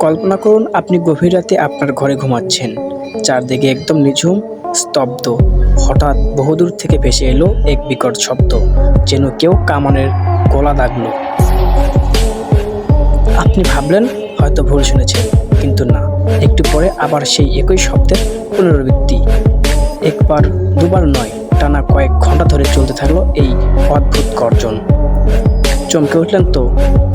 কল্পনা করুন আপনি গভীর রাতে আপনার ঘরে ঘুমাচ্ছেন, চারদিকে একদম নিঝুম, স্তব্ধ। হঠাৎ বহুদূর থেকে ভেসে এলো এক বিকট শব্দ, যেন কেউ কামানের গোলা দাগলো। আপনি ভাবলেন হয়তো ভুল শুনেছেন, কিন্তু না। একটু পরে আবার সেই একই শব্দের পুনরাবৃত্তি। একবার দুবার নয়, টানা কয়েক ঘন্টা ধরে চলতে থাকলো এই অদ্ভুত গর্জন। চমকে উঠলেন তো?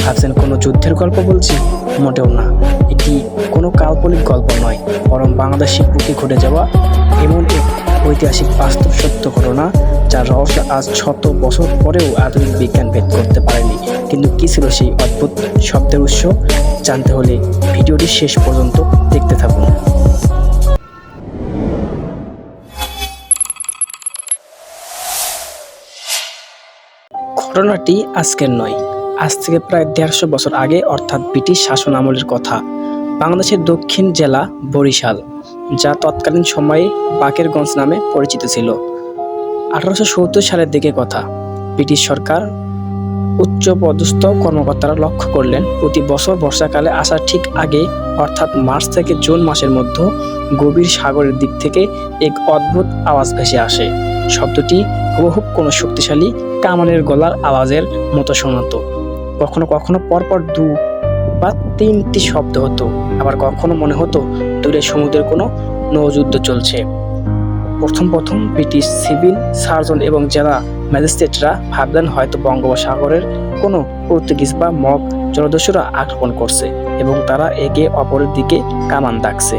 ভাবছেন কোনো যুদ্ধের গল্প বলছি? মোটেও না। এটি কোনো কাল্পনিক গল্প নয়, বরং বাংলাদেশের বুকে ঘটে যাওয়া এমন এক ঐতিহাসিক বাস্তব সত্য ঘটনা, যার রহস্য আজ শত বছর পরেও আধুনিক বিজ্ঞান ভেদ করতে পারেনি। কিন্তু কী ছিল সেই অদ্ভুত শব্দের উৎস? জানতে হলে ভিডিওটি শেষ পর্যন্ত দেখতে থাকুন। ঘটনাটি আজকের নয়, আজ থেকে প্রায় ১৫০ বছর আগে, অর্থাৎ ব্রিটিশ শাসন আমলের কথা। বাংলাদেশের দক্ষিণ জেলা বরিশাল, যা তৎকালীন সময়ে বাকেরগঞ্জ নামে পরিচিত ছিল। ১৮৭০ সালের দিকে কথা। ব্রিটিশ সরকার উচ্চপদস্থ কর্মকর্তারা লক্ষ্য করলেন, প্রতি বছর বর্ষাকালে আসার ঠিক আগে, অর্থাৎ মার্চ থেকে জুন মাসের মধ্যে গভীর সাগরের দিক থেকে এক অদ্ভুত আওয়াজ ভেসে আসে। শব্দটি হুবহুব কোনো শক্তিশালী কামানের গলার আওয়াজের মতো শোনাতো। কখনো কখনো পরপর ২ বা ৩টি শব্দ হতো, আবার কখনো মনে হতো দূরে সমুদ্রের কোনো নৌযুদ্ধ চলছে। প্রথম ব্রিটিশ সিভিল সার্জন এবং জেলা ম্যাজিস্ট্রেটরা ভাবলেন হয়তো বঙ্গোপসাগরের কোনো পর্তুগিজ বা মগ জলদস্যুরা আক্রমণ করছে এবং তারা একে অপরের দিকে কামান দাগছে।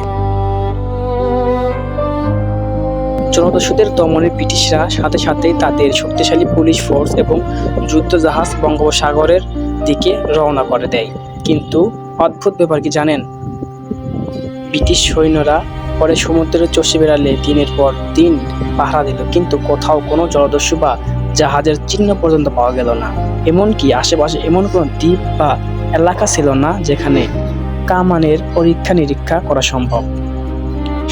জলদস্যুদের দমনে ব্রিটিশরা সাথে সাথেই তাদের শক্তিশালী পুলিশ ফোর্স এবং যুদ্ধজাহাজ বঙ্গোপসাগরের দিকে রওনা করে দেয়। কিন্তু অদ্ভুত ব্যাপার কি জানেন? ব্রিটিশ সৈন্যরা পরে সমুদ্রে চষে বেড়ালে দিনের পর দিন পাহারা দিল, কিন্তু কোথাও কোনো জলদস্যু বা জাহাজের চিহ্ন পর্যন্ত পাওয়া গেল না। এমনকি আশেপাশে এমন কোনো দ্বীপ বা এলাকা ছিল না যেখানে কামানের পরীক্ষা নিরীক্ষা করা সম্ভব।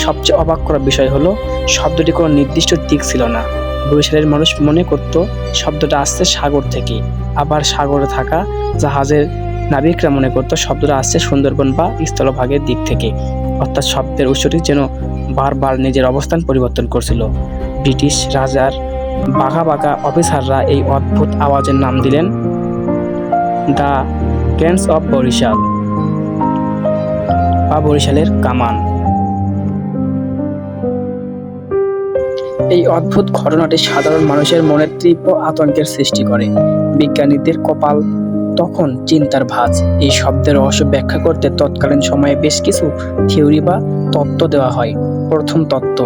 সবচেয়ে অবাক করার বিষয় হলো, শব্দটি কোনো নির্দিষ্ট দিক ছিল না। বরিশালের মানুষ মনে করত শব্দটা আসছে সাগর থেকে, আবার সাগরে থাকা জাহাজের নাবিকরা মনে করত শব্দটা আসছে সুন্দরবন বা স্থলভাগের দিক থেকে। অর্থাৎ শব্দের উৎসটি যেন বারবার নিজের অবস্থান পরিবর্তন করছিল। ব্রিটিশ রাজার বাঘা বাঘা অফিসাররা এই অদ্ভুত আওয়াজের নাম দিলেন দ্য ক্যানস অফ বরিশাল, বা বরিশালের কামান। এই অদ্ভুত ঘটনাটি সাধারণ মানুষের মনে তীব্র আতঙ্কের সৃষ্টি করে। বিজ্ঞানীদের কপাল তখন চিন্তার ভাঁজ। এই শব্দের রহস্য ব্যাখ্যা করতে তৎকালীন সময়ে বেশ কিছু থিওরি বা তত্ত্ব দেওয়া হয়। প্রথম তত্ত্ব,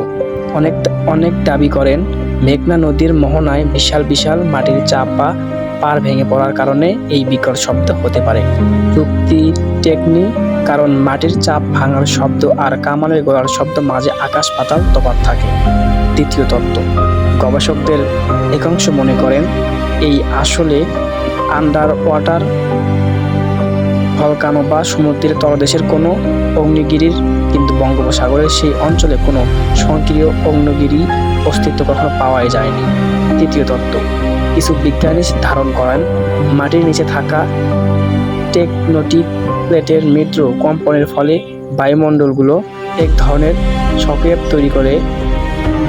অনেক দাবি করেন মেঘনা নদীর মোহনায় বিশাল বিশাল মাটির চাপ বা পাড় ভেঙে পড়ার কারণে এই বিকট শব্দ হতে পারে। যুক্তি টেকনিক, কারণ মাটির চাপ ভাঙার শব্দ আর কামানের গলার শব্দ মাঝে আকাশ পাতাল তফাৎ থাকে। দ্বিতীয় তত্ত্ব, গবেষকদের একাংশ মনে করেন এই আসলে আন্ডার ওয়াটার ভলকানো বা সমুদ্রের তলদেশের কোনো অগ্নিগিরির, কিন্তু বঙ্গোপসাগরের সেই অঞ্চলে কোনো সক্রিয় অগ্নিগিরি অস্তিত্ব কখনো পাওয়াই যায়নি। তৃতীয় তত্ত্ব, কিছু বিজ্ঞানী ধারণ করেন মাটির নিচে থাকা টেকটোনিক প্লেটের মৃদু কম্পনের ফলে বায়ুমণ্ডলগুলো এক ধরনের শকওয়েভ তৈরি করে,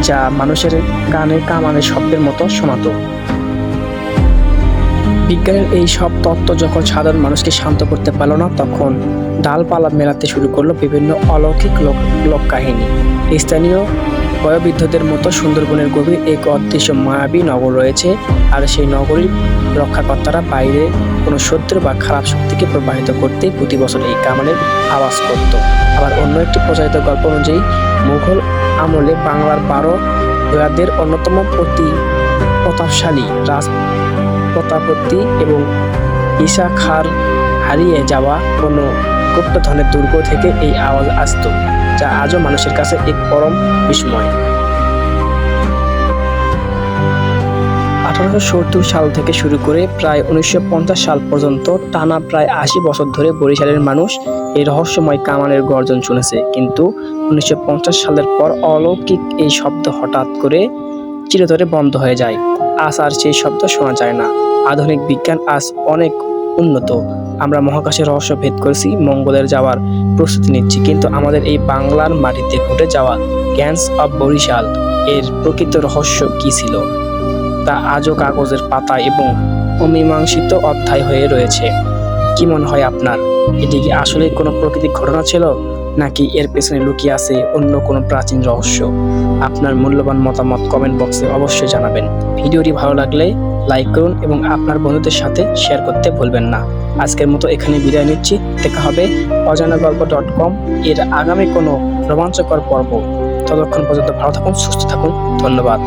যা মানুষের কানে কামানের শব্দের মতো শোনাতো। বিজ্ঞানের এই সব তত্ত্ব যখন সাধারণ মানুষকে শান্ত করতে পারল না, তখন ডালপালা মেলাতে শুরু করলো বিভিন্ন অলৌকিক লোককাহিনী। স্থানীয় বয়োবৃদ্ধদের মতো সুন্দরবনের গভীর এক অদৃশ্য মায়াবী নগর রয়েছে, আর সেই নগরীর রক্ষাকর্তারা বাইরে কোনো শত্রু বা খারাপ শক্তিকে প্রবাহিত করতে প্রতি বছর এই কামানের আওয়াজ করত। আবার অন্য একটি প্রচারিত গল্প অনুযায়ী, মুঘল আমলে বাংলার 12 দয়াদের অন্যতম প্রতাপশালী রাজ প্রতাপতি এবং ঈশা খাঁর হারিয়ে যাওয়া কোনো গুপ্তধনের দুর্গ থেকে এই আওয়াজ আসত, যা আজও মানুষের কাছে এক পরম বিস্ময়। 1870 সাল থেকে শুরু করে প্রায় 1950 সাল পর্যন্ত টানা প্রায় 80 বছর ধরে বরিশালের মানুষ এই রহস্যময় কামানের গর্জন শুনেছে। কিন্তু 1950 সালের পর অলৌকিক এই শব্দ হঠাৎ করে চিরতরে বন্ধ হয়ে যায়। আজ আর সেই শব্দ শোনা যায় না। আধুনিক বিজ্ঞান আজ অনেক উন্নত। আমরা মহাকাশের রহস্য ভেদ করেছি, মঙ্গলের যাওয়ার প্রস্তুতি নিচ্ছি, কিন্তু আমাদের এই বাংলার মাটিতে ঘটে যাওয়া গ্যাংস অফ বরিশাল এর প্রকৃত রহস্য কী ছিল তা আজও কাগজের পাতা এবং অমীমাংসিত অধ্যায় হয়ে রয়েছে। কি মনে হয় আপনার? এটি কি আসলে কোনো প্রাকৃতিক ঘটনা ছিল, নাকি এর পেছনে লুকিয়ে আছে অন্য কোনো প্রাচীন রহস্য? আপনার মূল্যবান মতামত কমেন্ট বক্সে অবশ্যই জানাবেন। ভিডিওটি ভালো লাগলে লাইক করুন এবং আপনার বন্ধুদের সাথে শেয়ার করতে ভুলবেন না। আজকের মতো এখানে বিদায় নিচ্ছি। দেখা হবে অজানাগল্প.com এর আগামী কোনো রোমাঞ্চকর পর্ব। ততক্ষণ পর্যন্ত ভালো থাকুন, সুস্থ থাকুন। ধন্যবাদ।